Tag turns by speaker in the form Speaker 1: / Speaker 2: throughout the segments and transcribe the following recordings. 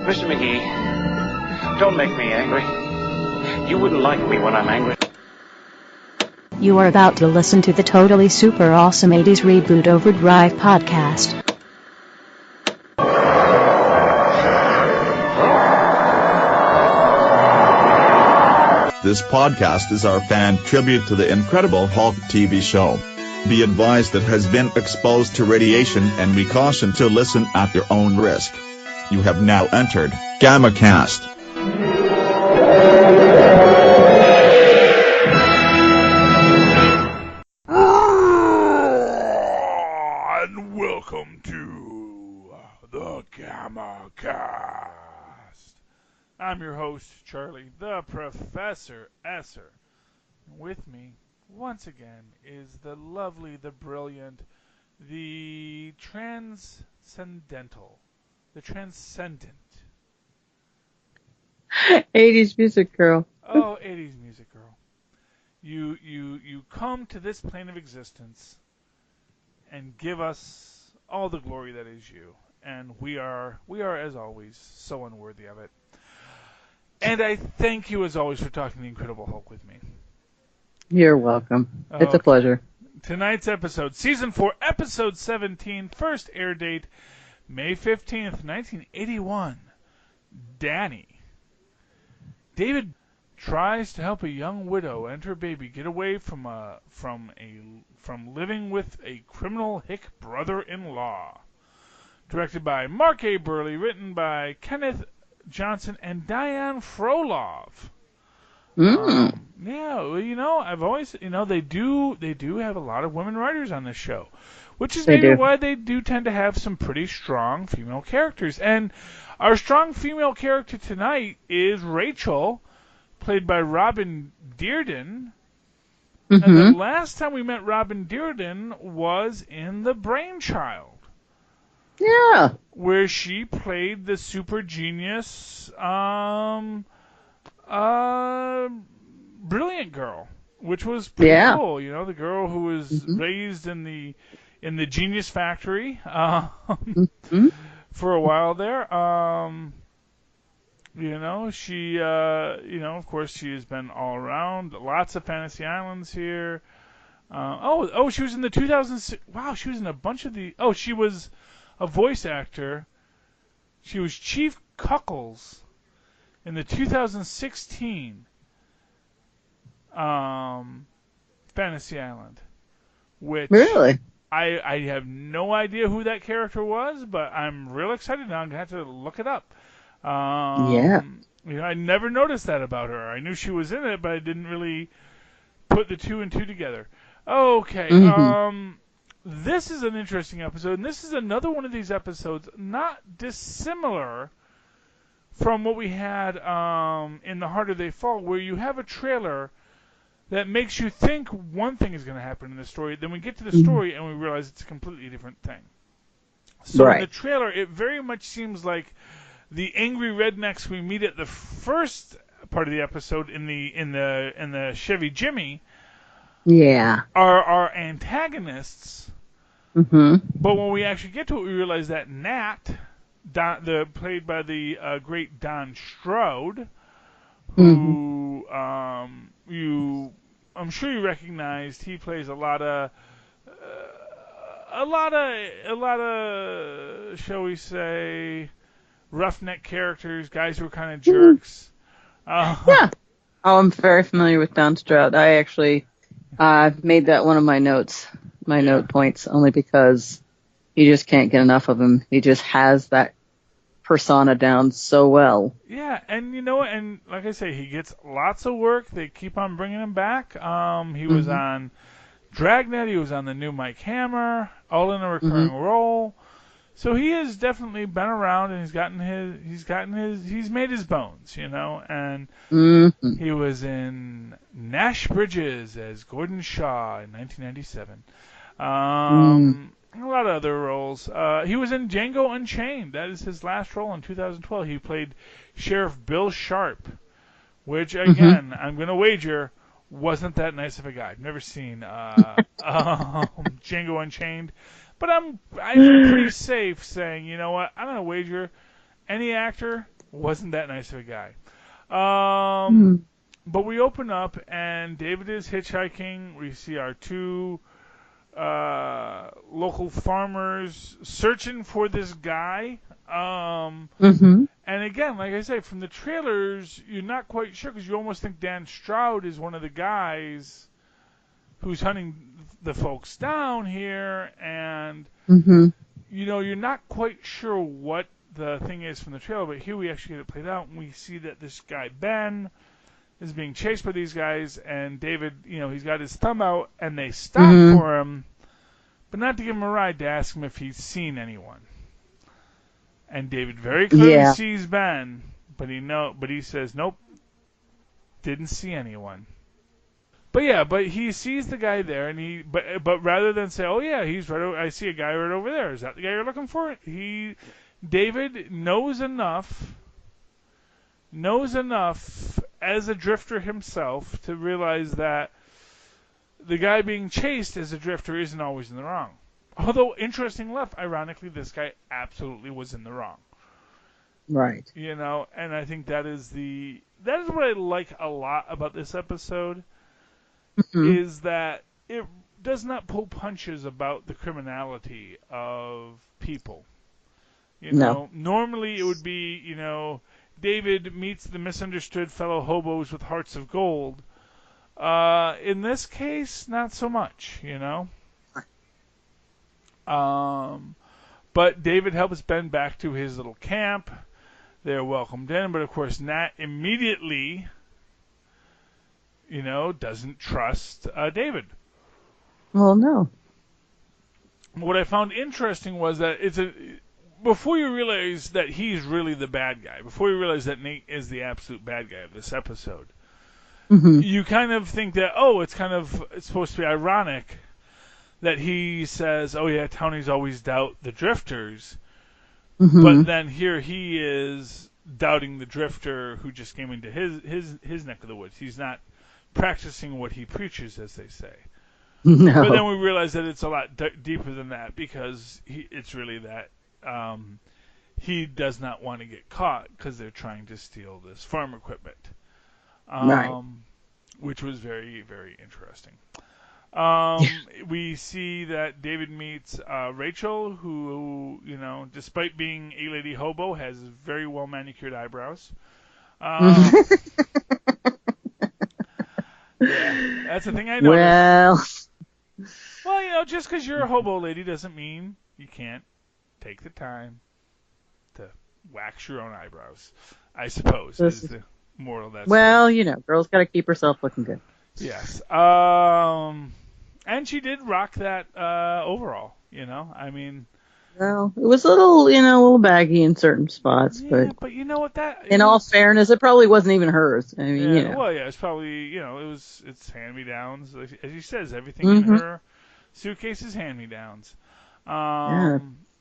Speaker 1: Mr. McGee, don't make me angry. You wouldn't like me when I'm angry.
Speaker 2: You are about to listen to the Totally Super Awesome 80s Reboot Overdrive podcast.
Speaker 3: This podcast is our fan tribute to the Incredible Hulk TV show. Be advised that has been exposed to radiation and we caution to listen at your own risk. You have now entered GammaCast.
Speaker 4: And welcome to the GammaCast. I'm your host, Charlie, the Professor Esser. With me, once again, is the lovely, the brilliant, the transcendental, the transcendent.
Speaker 5: 80s music girl.
Speaker 4: Oh, 80s music girl. You come to this plane of existence and give us all the glory that is you. And we are, as always, so unworthy of it. And I thank you, as always, for talking the Incredible Hulk with me.
Speaker 5: You're welcome. It's a pleasure.
Speaker 4: Tonight's episode, Season 4, Episode 17, first air date, May 15th, 1981. Danny. David tries to help a young widow and her baby get away from living with a criminal hick brother-in-law. Directed by Mark A. Burley, written by Kenneth Johnson and Diane Frolov. Yeah, I've always, they do have a lot of women writers on this show, which is maybe why they do tend to have some pretty strong female characters. And our strong female character tonight is Rachel, played by Robin Dearden. Mm-hmm. And the last time we met Robin Dearden was in The Brainchild.
Speaker 5: Yeah.
Speaker 4: Where she played the super genius, brilliant girl, which was pretty cool. The girl who was raised in the Genius Factory for a while there. She, of course, she has been all around. Lots of Fantasy Islands here. She was in the 2006. Wow, she was in a bunch of the. Oh, she was a voice actor. She was Chief Cuckles in the 2016 Fantasy Island, which
Speaker 5: really
Speaker 4: I have no idea who that character was, but I'm real excited now. I'm gonna have to look it up. I never noticed that about her. I knew she was in it, but I didn't really put the two and two together. Okay. This is an interesting episode, and this is another one of these episodes not dissimilar from what we had in The Harder They Fall, where you have a trailer that makes you think one thing is going to happen in the story, then we get to the story and we realize it's a completely different thing. So in the trailer, it very much seems like the angry rednecks we meet at the first part of the episode in the Chevy Jimmy are our antagonists. But when we actually get to it, we realize that Nat, played by the great Don Stroud, who I'm sure you recognized. He plays a lot of shall we say, roughneck characters, guys who are kind of jerks.
Speaker 5: I'm very familiar with Don Stroud. I actually made that one of my notes. Note points, only because you just can't get enough of him. He just has that persona down so well.
Speaker 4: Yeah, and and like I say, he gets lots of work. They keep on bringing him back. He was on Dragnet. He was on the new Mike Hammer, all in a recurring role. So he has definitely been around, and he's made his bones, and he was in Nash Bridges as Gordon Shaw in 1997. A lot of other roles. He was in Django Unchained. That is his last role in 2012. He played Sheriff Bill Sharp, which, again, I'm going to wager, wasn't that nice of a guy. I've never seen Django Unchained. But I'm pretty safe saying, you know what, I'm going to wager any actor wasn't that nice of a guy.
Speaker 5: Mm.
Speaker 4: But we open up, and David is hitchhiking. We see our two local farmers searching for this guy.
Speaker 5: Mm-hmm.
Speaker 4: And again, like I say, from the trailers, you're not quite sure because you almost think Dan Stroud is one of the guys who's hunting the folks down here, and
Speaker 5: Mm-hmm.
Speaker 4: you're not quite sure what the thing is from the trailer, but here we actually get it played out, and we see that this guy Ben is being chased by these guys, and David, he's got his thumb out, and they stop for him, but not to give him a ride, to ask him if he's seen anyone. And David very clearly sees Ben, but he says nope, didn't see anyone. But he sees the guy there, and but rather than say, oh yeah, he's right. I see a guy right over there. Is that the guy you're looking for? David knows enough as a drifter himself to realize that the guy being chased as a drifter isn't always in the wrong. Although, interesting enough, ironically, this guy absolutely was in the wrong.
Speaker 5: Right.
Speaker 4: And I think that is what I like a lot about this episode, is that it does not pull punches about the criminality of people.
Speaker 5: No.
Speaker 4: Normally it would be, David meets the misunderstood fellow hobos with hearts of gold. In this case, not so much, But David helps Ben back to his little camp. They're welcomed in, but of course Nat immediately, doesn't trust David.
Speaker 5: Well, no.
Speaker 4: What I found interesting was that before you realize that he's really the bad guy, before you realize that Nate is the absolute bad guy of this episode, you kind of think that, it's supposed to be ironic that he says, oh yeah, townies always doubt the drifters, but then here he is doubting the drifter who just came into his neck of the woods. He's not practicing what he preaches, as they say.
Speaker 5: No.
Speaker 4: But then we realize that it's a lot deeper than that, because it's really that he does not want to get caught because they're trying to steal this farm equipment.
Speaker 5: Right.
Speaker 4: Which was very, very interesting. We see that David meets Rachel, who, despite being a lady hobo, has very well manicured eyebrows. Yeah, that's the thing I noticed. Well, just because you're a hobo lady doesn't mean you can't take the time to wax your own eyebrows, I suppose, is the moral of that story.
Speaker 5: Girl's got to keep herself looking good.
Speaker 4: Yes. And she did rock that overall, I mean...
Speaker 5: Well, it was a little baggy in certain spots,
Speaker 4: but you know what,
Speaker 5: in all fairness, it probably wasn't even hers. I mean,
Speaker 4: Well, yeah, it's probably, it's hand-me-downs. As she says, everything in her suitcase is hand-me-downs.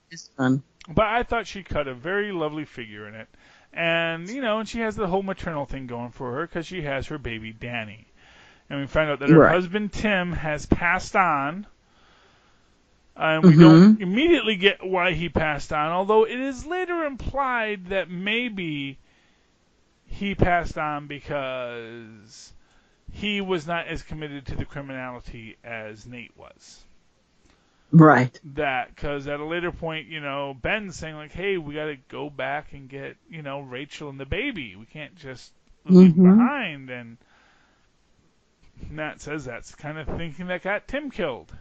Speaker 5: It's fun.
Speaker 4: But I thought she cut a very lovely figure in it. And, and she has the whole maternal thing going for her because she has her baby Danny. And we find out that her husband Tim has passed on. And we don't immediately get why he passed on, although it is later implied that maybe he passed on because he was not as committed to the criminality as Nate was.
Speaker 5: Right.
Speaker 4: Because at a later point, Ben's saying, like, hey, we got to go back and get, Rachel and the baby. We can't just leave them behind. And Nat says that's kind of thinking that got Tim killed.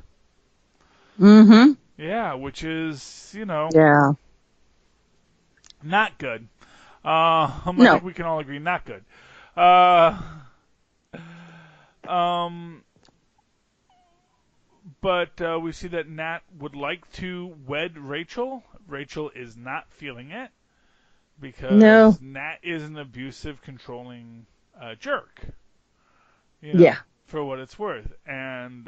Speaker 4: Yeah, which is, not good. I think we can all agree, not good. But we see that Nat would like to wed Rachel. Rachel is not feeling it because Nat is an abusive, controlling jerk. For what it's worth. And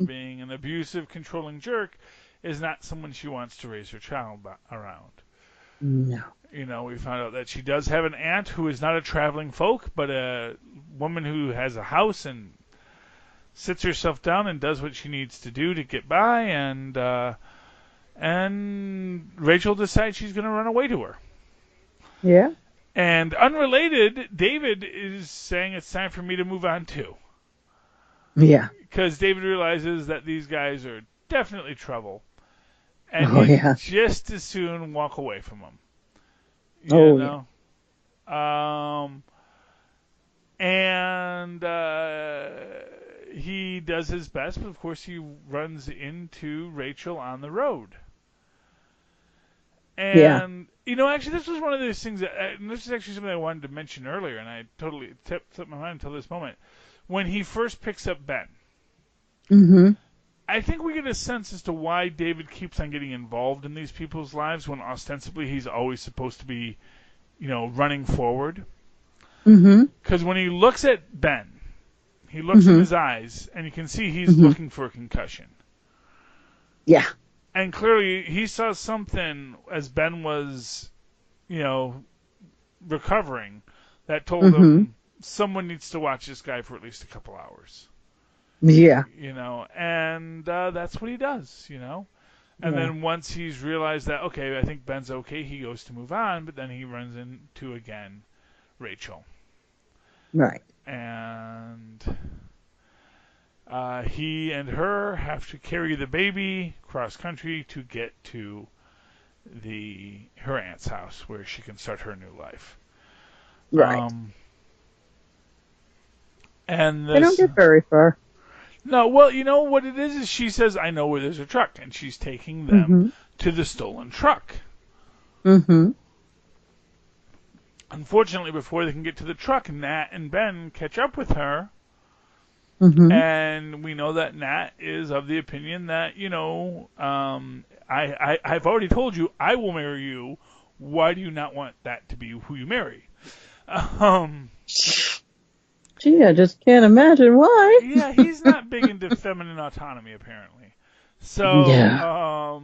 Speaker 4: being an abusive, controlling jerk is not someone she wants to raise her child around.
Speaker 5: No.
Speaker 4: We found out that she does have an aunt who is not a traveling folk, but a woman who has a house and sits herself down and does what she needs to do to get by, and Rachel decides she's going to run away to her.
Speaker 5: Yeah.
Speaker 4: And unrelated, David is saying it's time for me to move on too.
Speaker 5: Yeah.
Speaker 4: Because David realizes that these guys are definitely trouble. And
Speaker 5: Oh,
Speaker 4: he'd
Speaker 5: yeah.
Speaker 4: just as soon walk away from them.
Speaker 5: Oh,
Speaker 4: know? And he does his best, but of course he runs into Rachel on the road. And, actually, this was one of those things and this is actually something I wanted to mention earlier, and I totally slipped my mind until this moment. When he first picks up Ben, I think we get a sense as to why David keeps on getting involved in these people's lives when ostensibly he's always supposed to be, running forward. Because when he looks at Ben, he looks in his eyes, and you can see he's looking for a concussion.
Speaker 5: Yeah.
Speaker 4: And clearly, he saw something as Ben was, recovering that told him someone needs to watch this guy for at least a couple hours.
Speaker 5: Yeah.
Speaker 4: And that's what he does, And then once he's realized that, okay, I think Ben's okay, he goes to move on, but then he runs into, again, Rachel.
Speaker 5: Right.
Speaker 4: And he and her have to carry the baby cross country to get to her aunt's house where she can start her new life.
Speaker 5: Right.
Speaker 4: And
Speaker 5: they don't get very far.
Speaker 4: No, well, you know what it is she says, I know where there's a truck, and she's taking them to the stolen truck. Unfortunately, before they can get to the truck, Nat and Ben catch up with her. And we know that Nat is of the opinion that, I've already told you I will marry you. Why do you not want that to be who you marry?
Speaker 5: Gee, I just can't imagine why.
Speaker 4: Yeah, he's not big into feminine autonomy, apparently. So,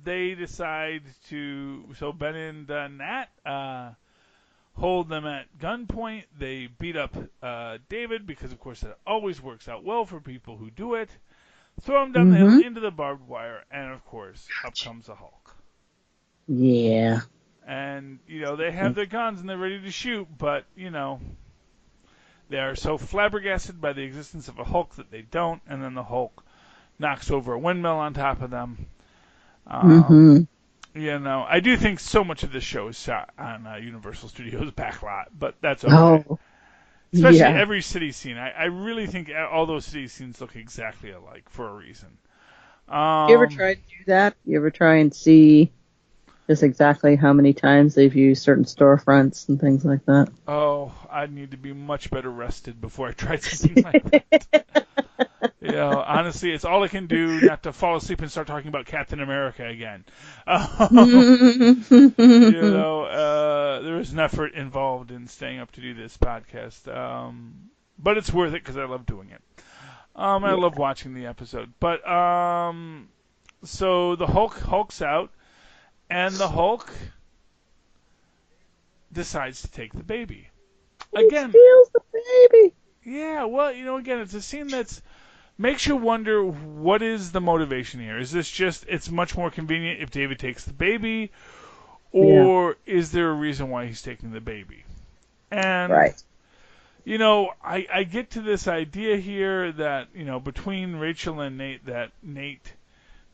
Speaker 4: they decide so Ben and Nat hold them at gunpoint. They beat up David because, of course, that always works out well for people who do it. Throw him down the hill into the barbed wire, and, of course, up comes the Hulk.
Speaker 5: Yeah.
Speaker 4: And, they have their guns and they're ready to shoot, but, they are so flabbergasted by the existence of a Hulk that they don't, and then the Hulk knocks over a windmill on top of them. I do think so much of this show is shot on Universal Studios backlot, but that's okay.
Speaker 5: Oh,
Speaker 4: especially every city scene. I really think all those city scenes look exactly alike for a reason.
Speaker 5: You ever try to do that? You ever try and see just exactly how many times they've used certain storefronts and things like that?
Speaker 4: Oh, I'd need to be much better rested before I tried something like that. Honestly, it's all I can do not to fall asleep and start talking about Captain America again. There is an effort involved in staying up to do this podcast. But it's worth it because I love doing it. I love watching the episode. But, so the Hulk's out, and the Hulk decides to take the baby. Again.
Speaker 5: He steals the baby.
Speaker 4: Yeah, well, again, it's a scene that's makes you wonder, what is the motivation here? Is this just, it's much more convenient if David takes the baby, or is there a reason why he's taking the baby? And, I get to this idea here that, between Rachel and Nate, that Nate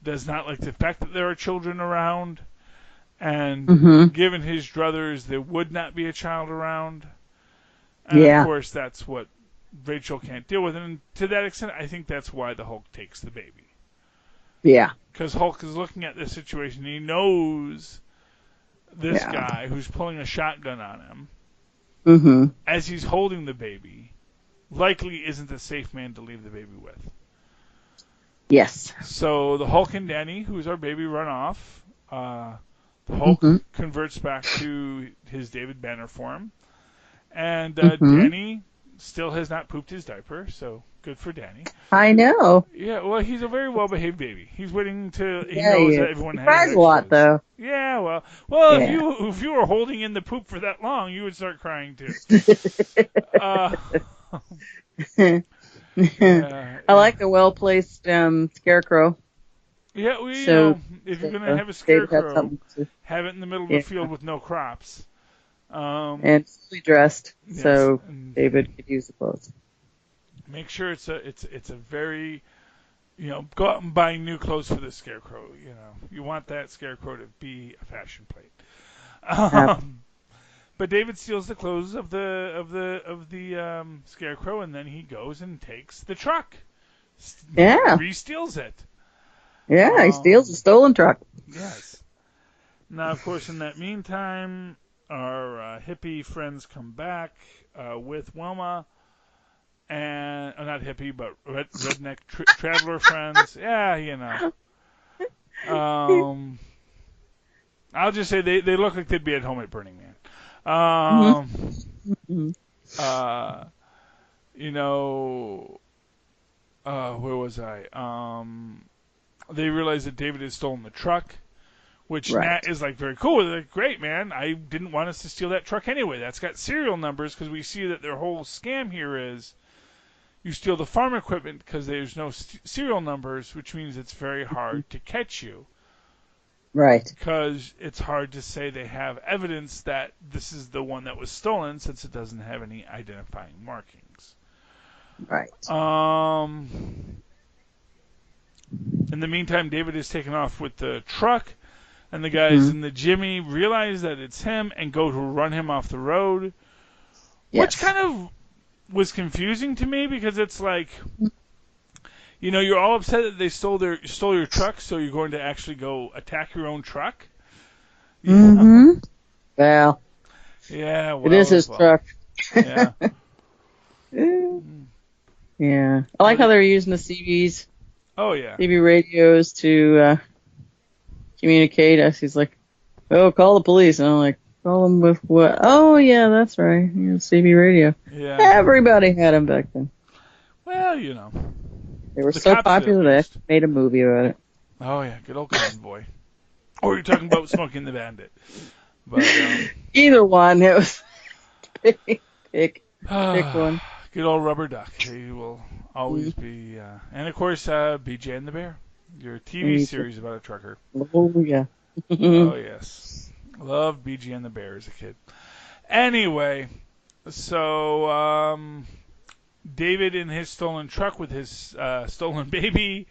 Speaker 4: does not like the fact that there are children around, and given his druthers, there would not be a child around. And, of course, that's what Rachel can't deal with, and to that extent, I think that's why the Hulk takes the baby.
Speaker 5: Yeah.
Speaker 4: Because Hulk is looking at this situation, he knows this guy who's pulling a shotgun on him, as he's holding the baby, likely isn't a safe man to leave the baby with.
Speaker 5: Yes.
Speaker 4: So the Hulk and Danny, who's our baby, run off. The Hulk converts back to his David Banner form, and Danny still has not pooped his diaper, so good for Danny.
Speaker 5: I know.
Speaker 4: Yeah, well, he's a very well-behaved baby. He's waiting to. He knows that everyone has.
Speaker 5: He cries a lot, though.
Speaker 4: Yeah, if you were holding in the poop for that long, you would start crying too.
Speaker 5: I like a well-placed scarecrow.
Speaker 4: Yeah, if you're gonna have a scarecrow, have it in the middle of the field with no crops.
Speaker 5: And fully dressed,
Speaker 4: yes,
Speaker 5: so David could use the clothes.
Speaker 4: Make sure it's a very, go out and buy new clothes for the Scarecrow. You want that Scarecrow to be a fashion plate. But David steals the clothes of the Scarecrow, and then he goes and takes the truck.
Speaker 5: Yeah.
Speaker 4: Re-steals it.
Speaker 5: Yeah, he steals a stolen truck.
Speaker 4: Yes. Now, of course, in that meantime, our hippie friends come back with Wilma, and not hippie, but redneck traveler friends. Yeah, I'll just say they look like they'd be at home at Burning Man. Where was I? They realize that David has stolen the truck, which Nat is like very cool. They're like, great, man. I didn't want us to steal that truck anyway. That's got serial numbers, because we see that their whole scam here is you steal the farm equipment because there's no serial numbers, which means it's very hard to catch you.
Speaker 5: Right.
Speaker 4: Because it's hard to say they have evidence that this is the one that was stolen, since it doesn't have any identifying markings.
Speaker 5: Right.
Speaker 4: In the meantime, David is taken off with the truck, and the guys in the Jimmy realize that it's him and go to run him off the road. Yes. Which kind of was confusing to me, because it's like, you're all upset that they stole your truck, so you're going to actually go attack your own truck?
Speaker 5: Well.
Speaker 4: Yeah,
Speaker 5: it is his truck.
Speaker 4: Yeah.
Speaker 5: Yeah. I like how they're using the CBs.
Speaker 4: Oh, yeah.
Speaker 5: CB radios to communicate us. He's like, oh, call the police. And I'm like, call them with what? Oh, yeah, that's right. CB radio.
Speaker 4: Yeah.
Speaker 5: Everybody had them back then.
Speaker 4: Well,
Speaker 5: They were so popular they actually made a movie about it.
Speaker 4: Oh, yeah. Good old Convoy. Or you're talking about Smoking the Bandit. But,
Speaker 5: either one. It was pick one.
Speaker 4: Good old Rubber Duck. They will always be. And, of course, BJ and the Bear. Your TV series about a trucker.
Speaker 5: Oh, yeah.
Speaker 4: Oh, yes. Loved BJ and the Bear as a kid. Anyway, so David in his stolen truck with his stolen baby,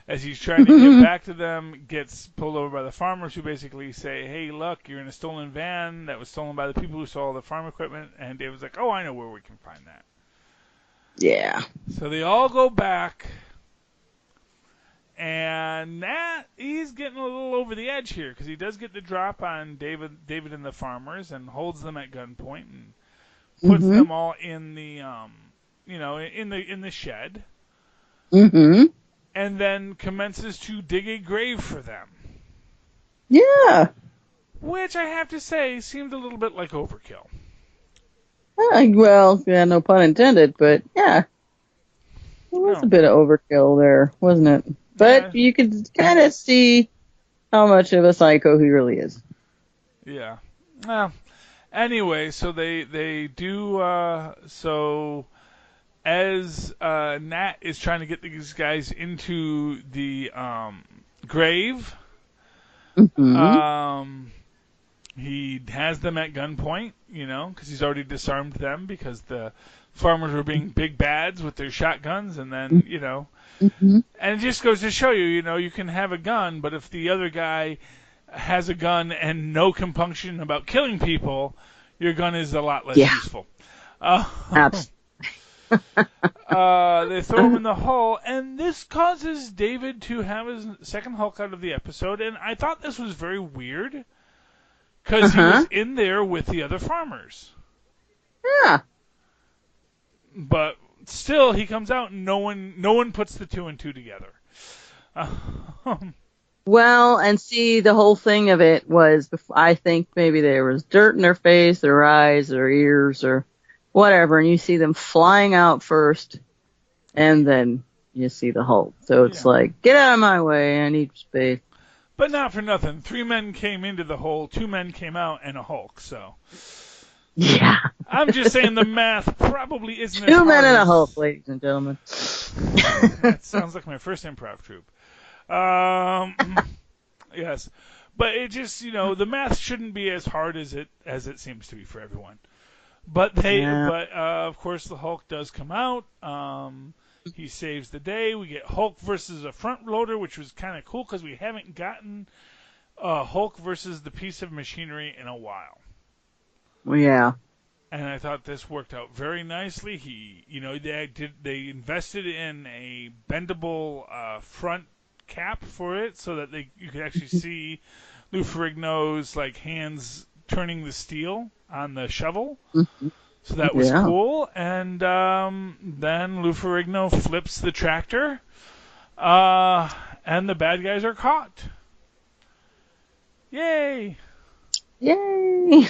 Speaker 4: as he's trying to get back to them, gets pulled over by the farmers, who basically say, hey, look, you're in a stolen van that was stolen by the people who stole the farm equipment. And David's like, oh, I know where we can find that.
Speaker 5: Yeah. So
Speaker 4: they all go back, and Nat, he's getting a little over the edge here, because he does get the drop on David and the farmers, and holds them at gunpoint, and puts them all in the in the shed, and then commences to dig a grave for them.
Speaker 5: Yeah.
Speaker 4: Which I have to say seemed a little bit like overkill.
Speaker 5: Well, yeah, no pun intended, but yeah. It was a bit of overkill there, wasn't it? But you could kind of see how much of a psycho he really is.
Speaker 4: Yeah. Well, anyway, so they do, so as Nat is trying to get these guys into the grave, he has them at gunpoint, because he's already disarmed them, because the farmers were being big bads with their shotguns, and then, and it just goes to show you, you can have a gun, but if the other guy has a gun and no compunction about killing people, your gun is a lot less useful.
Speaker 5: Absolutely.
Speaker 4: They throw him in the hole, and this causes David to have his second Hulk out of the episode, and I thought this was very weird, because he was in there with the other farmers.
Speaker 5: Yeah.
Speaker 4: But still, he comes out, and no one puts the two and two together.
Speaker 5: Well, and see, the whole thing of it was, I think maybe there was dirt in their face, their eyes, their ears, or whatever, and you see them flying out first, and then you see the Hulk. So it's like, get out of my way, I need space.
Speaker 4: But not for nothing. 3 men came into the hole, 2 men came out, and a Hulk, so...
Speaker 5: Yeah.
Speaker 4: I'm just saying the math probably isn't as
Speaker 5: 2
Speaker 4: hard
Speaker 5: men and a
Speaker 4: as...
Speaker 5: Hulk, ladies and gentlemen.
Speaker 4: That sounds like my first improv troupe. Yes. But it just, the math shouldn't be as hard as it seems to be for everyone. But of course, the Hulk does come out. He saves the day. We get Hulk versus a front loader, which was kind of cool because we haven't gotten Hulk versus the piece of machinery in a while.
Speaker 5: Yeah.
Speaker 4: And I thought this worked out very nicely. They invested in a bendable front cap for it so that you could actually see Lou Ferrigno's hands turning the steel on the shovel.
Speaker 5: Mm-hmm.
Speaker 4: So that was cool. And then Lou Ferrigno flips the tractor, and the bad guys are caught. Yay!
Speaker 5: Yay!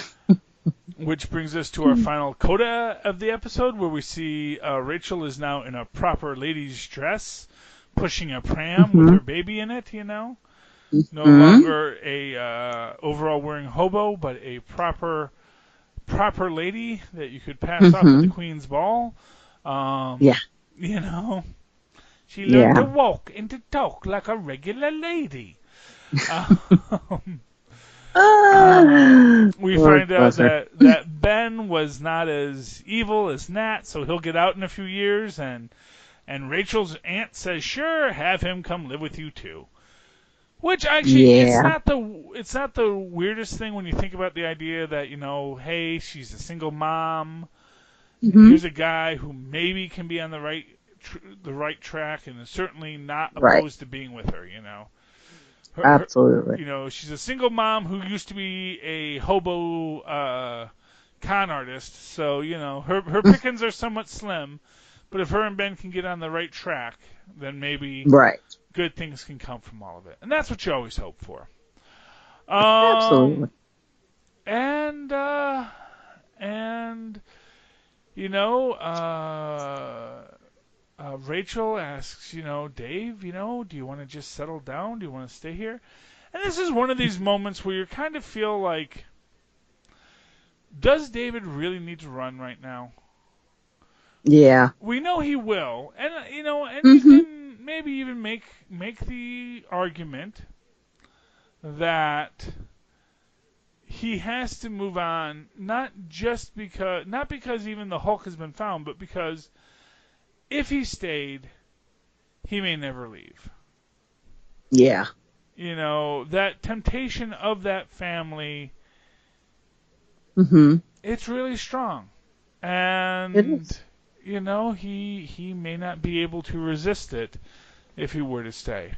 Speaker 4: Which brings us to our final coda of the episode, where we see Rachel is now in a proper lady's dress, pushing a pram with her baby in it, No longer a overall wearing hobo, but a proper lady that you could pass off at the Queen's Ball. She learned to walk and to talk like a regular lady. We find out that Ben was not as evil as Nat, so he'll get out in a few years, and Rachel's aunt says, "Sure, have him come live with you too." Which actually, it's not the weirdest thing when you think about the idea that hey, she's a single mom. Here's a guy who maybe can be on the right track, and is certainly not opposed to being with her.
Speaker 5: Absolutely.
Speaker 4: She's a single mom who used to be a hobo con artist, so her pickings are somewhat slim. But if her and Ben can get on the right track, then maybe good things can come from all of it, and that's what you always hope for.
Speaker 5: Absolutely.
Speaker 4: And Rachel asks, Dave, do you want to just settle down? Do you want to stay here? And this is one of these moments where you kind of feel like, does David really need to run right now?
Speaker 5: Yeah.
Speaker 4: We know he will, and you can maybe even make the argument that he has to move on, not because even the Hulk has been found, but because if he stayed, he may never leave.
Speaker 5: Yeah.
Speaker 4: That temptation of that family, it's really strong. And,
Speaker 5: it is.
Speaker 4: He may not be able to resist it if he were to stay.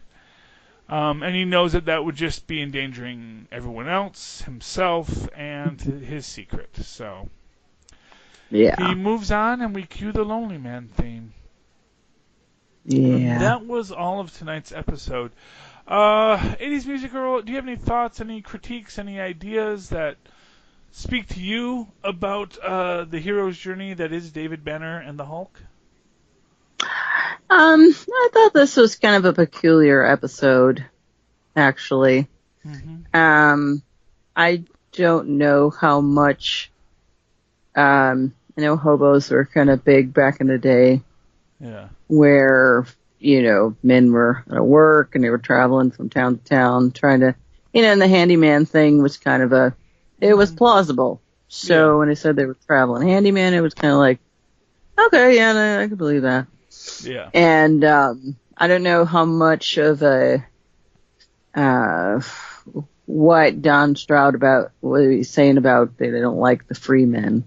Speaker 4: And he knows that would just be endangering everyone else, himself, and his secret. So he moves on, and we cue the Lonely Man theme.
Speaker 5: Yeah.
Speaker 4: That was all of tonight's episode. 80s Music Girl, do you have any thoughts, any critiques, any ideas that speak to you about the hero's journey that is David Banner and the Hulk?
Speaker 5: I thought this was kind of a peculiar episode, actually. I don't know how much. I know hobos were kind of big back in the day.
Speaker 4: Yeah.
Speaker 5: Where, men were at work and they were traveling from town to town trying to, and the handyman thing was kind of it was plausible. So when they said they were traveling handyman, it was kind of like, okay, yeah, I can believe that.
Speaker 4: Yeah.
Speaker 5: And I don't know how much of what Don Stroud what he's saying about they don't like the free men.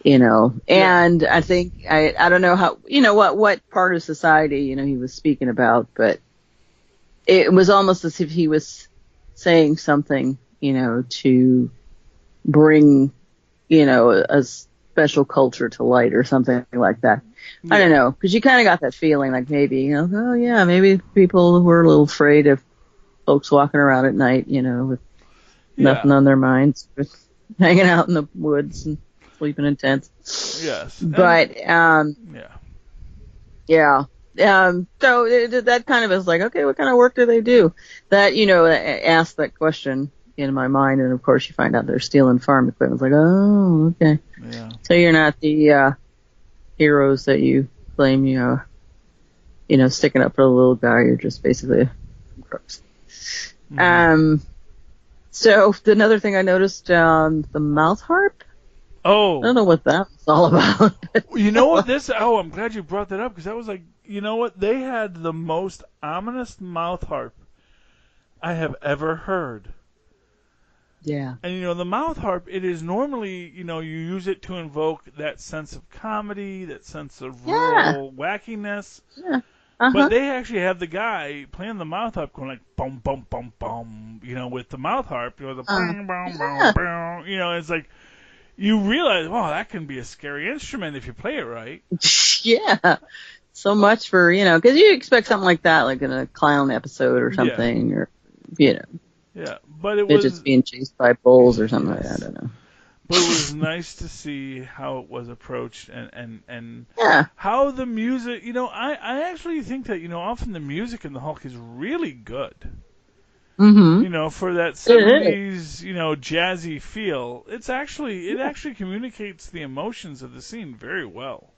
Speaker 5: And I think, I don't know how, what part of society, he was speaking about, but it was almost as if he was saying something, to bring, a special culture to light or something like that. Yeah. I don't know, because you kind of got that feeling like maybe, oh yeah, maybe people were a little afraid of folks walking around at night, with nothing on their minds, just hanging out in the woods and sleeping in tents.
Speaker 4: Yes.
Speaker 5: But, so that kind of is like, okay, what kind of work do they do? That, asked that question in my mind, and of course you find out they're stealing farm equipment. It's like, oh, okay.
Speaker 4: Yeah.
Speaker 5: So you're not the heroes that you claim sticking up for the little guy. You're just basically crooks. So another thing I noticed, the mouth harp.
Speaker 4: Oh.
Speaker 5: I don't know what that was all about.
Speaker 4: You know what I'm glad you brought that up, because that was like, you know what? They had the most ominous mouth harp I have ever heard.
Speaker 5: Yeah.
Speaker 4: And, the mouth harp, it is normally, you use it to invoke that sense of comedy, that sense of rural wackiness.
Speaker 5: Yeah.
Speaker 4: But they actually have the guy playing the mouth harp going like, bum, bum, bum, bum, with the mouth harp, the bum, bum, bum, bum, it's like, you realize, wow, that can be a scary instrument if you play it right.
Speaker 5: Yeah. So much for, because you expect something like that, like in a clown episode or something, or,
Speaker 4: Yeah, but it
Speaker 5: midgets
Speaker 4: was
Speaker 5: being chased by bulls or something like that. I don't know.
Speaker 4: But it was nice to see how it was approached and
Speaker 5: Yeah.
Speaker 4: how the music, I actually think that, often the music in the Hulk is really good.
Speaker 5: Mm-hmm.
Speaker 4: For that 70s, jazzy feel, it actually communicates the emotions of the scene very well.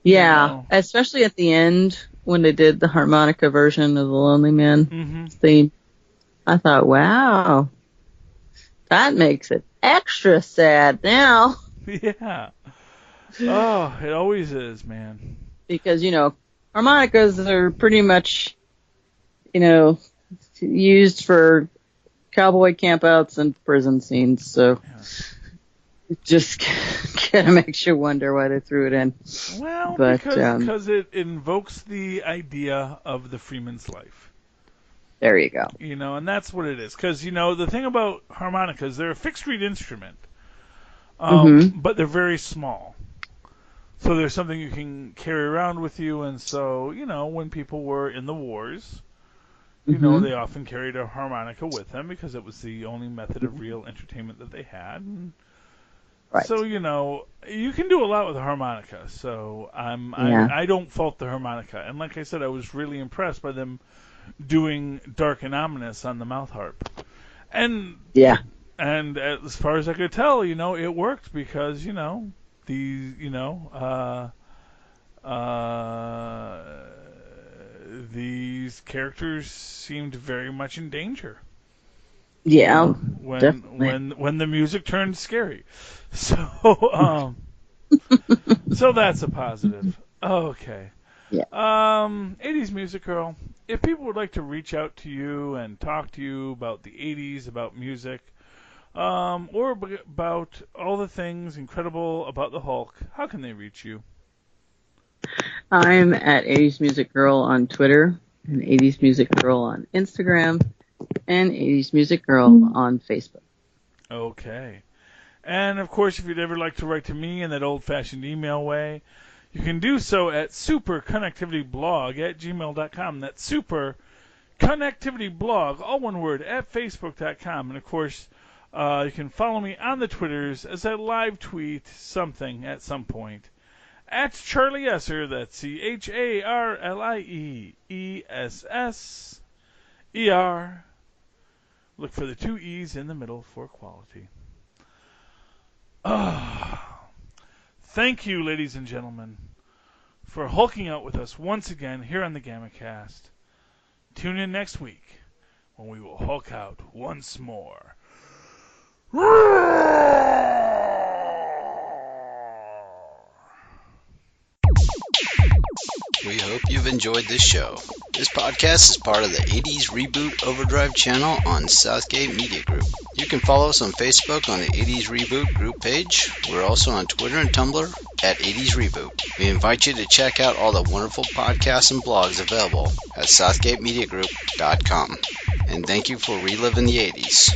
Speaker 5: Yeah, especially at the end when they did the harmonica version of the Lonely Man theme. I thought, wow, that makes it extra sad now.
Speaker 4: Yeah. Oh, it always is, man.
Speaker 5: Because, harmonicas are pretty much, used for cowboy campouts and prison scenes, so it just kind of makes you wonder why they threw it in.
Speaker 4: Well,
Speaker 5: but,
Speaker 4: because it invokes the idea of the Freeman's life.
Speaker 5: There you go.
Speaker 4: And that's what it is. Because, the thing about harmonicas, they're a fixed reed instrument, but they're very small. So there's something you can carry around with you, and so, when people were in the wars, they often carried a harmonica with them because it was the only method of real entertainment that they had. And
Speaker 5: right.
Speaker 4: so, you can do a lot with a harmonica. So I don't fault the harmonica. And like I said, I was really impressed by them doing Dark and Ominous on the mouth harp. And and as far as I could tell, it worked because, these characters seemed very much in danger.
Speaker 5: Yeah,
Speaker 4: when the music turned scary. So so that's a positive. Okay.
Speaker 5: Yeah.
Speaker 4: 80s Music Girl. If people would like to reach out to you and talk to you about the 80s, about music, or about all the things incredible about the Hulk, how can they reach you?
Speaker 5: I'm at 80s Music Girl on Twitter, and 80s Music Girl on Instagram, and 80s Music Girl on Facebook. Okay.
Speaker 4: And, of course, if you'd ever like to write to me in that old-fashioned email way, you can do so at superconnectivityblog@gmail.com. That's superconnectivityblog, all one word, at facebook.com. And, of course, you can follow me on the Twitters as I live tweet something at some point. At Charlie Esser, that's CharlieEsser. Look for the two E's in the middle for quality. Thank you, ladies and gentlemen, for hulking out with us once again here on the GammaCast. Tune in next week when we will hulk out once more.
Speaker 6: We hope you've enjoyed this show. This podcast is part of the 80s Reboot Overdrive channel on Southgate Media Group. You can follow us on Facebook on the 80s Reboot group page. We're also on Twitter and Tumblr at 80s Reboot. We invite you to check out all the wonderful podcasts and blogs available at southgatemediagroup.com. And thank you for reliving the 80s.